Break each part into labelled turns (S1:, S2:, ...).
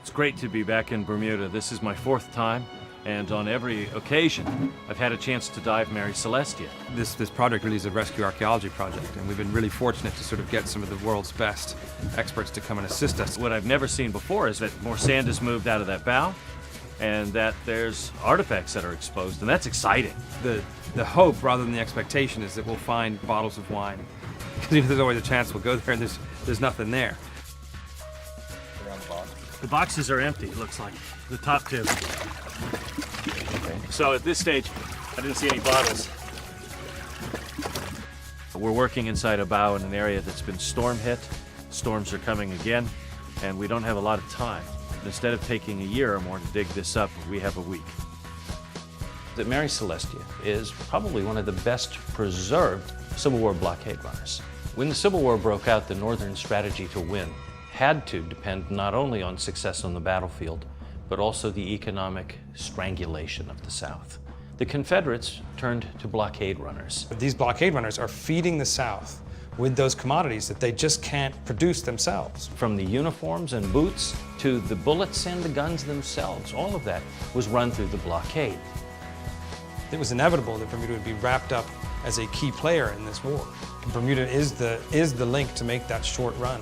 S1: It's great to be back in Bermuda. This is my 4th time, and on every occasion, I've had a chance to dive Mary-Celestia.
S2: This project really is a rescue archaeology project, and we've been really fortunate to sort of get some of the world's best experts to come and assist us.
S1: What I've never seen before is that more sand is moved out of that bow, and that there's artifacts that are exposed, and that's exciting.
S2: The hope, rather than the expectation, is that we'll find bottles of wine. Because there's always a chance we'll go there and there's nothing there.
S1: The boxes are empty, it looks like. The top two. Okay. So at this stage, I didn't see any bottles. We're working inside a bow in an area that's been storm hit. Storms are coming again, and we don't have a lot of time. Instead of taking a year or more to dig this up, we have a week.
S3: The Mary-Celestia is probably one of the best preserved Civil War blockade runners. When the Civil War broke out, the Northern strategy to win had to depend not only on success on the battlefield, but also the economic strangulation of the South. The Confederates turned to blockade runners.
S2: These blockade runners are feeding the South with those commodities that they just can't produce themselves.
S3: From the uniforms and boots to the bullets and the guns themselves, all of that was run through the blockade.
S2: It was inevitable that Bermuda would be wrapped up as a key player in this war. Bermuda is the link to make that short run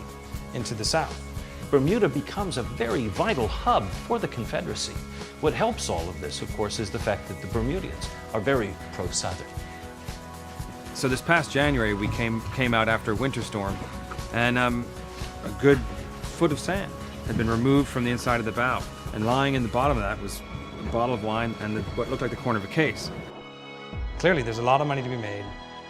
S2: into the South.
S3: Bermuda becomes a very vital hub for the Confederacy. What helps all of this, of course, is the fact that the Bermudians are very pro-Southern.
S2: So this past January, we came out after a winter storm, and a good foot of sand had been removed from the inside of the bow. And lying in the bottom of that was a bottle of wine and what looked like the corner of a case. Clearly, there's a lot of money to be made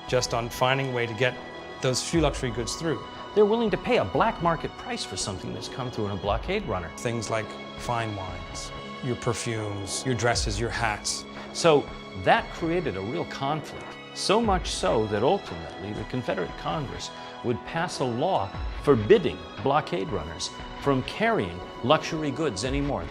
S2: just on finding a way to get those few luxury goods through.
S3: They're willing to pay a black market price for something that's come through in a blockade runner.
S2: Things like fine wines, your perfumes, your dresses, your hats.
S3: So that created a real conflict, so much so that ultimately the Confederate Congress would pass a law forbidding blockade runners from carrying luxury goods anymore.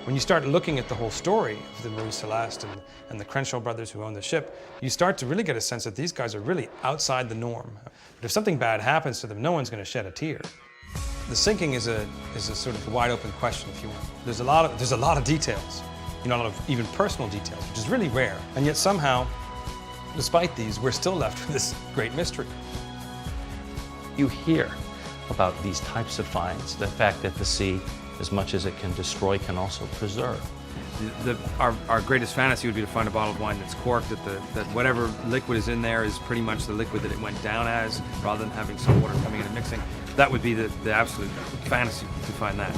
S2: When you start looking at the whole story of the Mary-Celestia and the Crenshaw brothers who own the ship, you start to really get a sense that these guys are really outside the norm. But if something bad happens to them, no one's going to shed a tear. The sinking is a sort of wide open question, if you want. There's a lot of details, a lot of even personal details, which is really rare. And yet somehow, despite these, we're still left with this great mystery.
S3: You hear about these types of finds, the fact that the sea, as much as it can destroy, can also preserve.
S2: Our greatest fantasy would be to find a bottle of wine that's corked, that whatever liquid is in there is pretty much the liquid that it went down as, rather than having some water coming in and mixing. That would be the absolute fantasy to find that.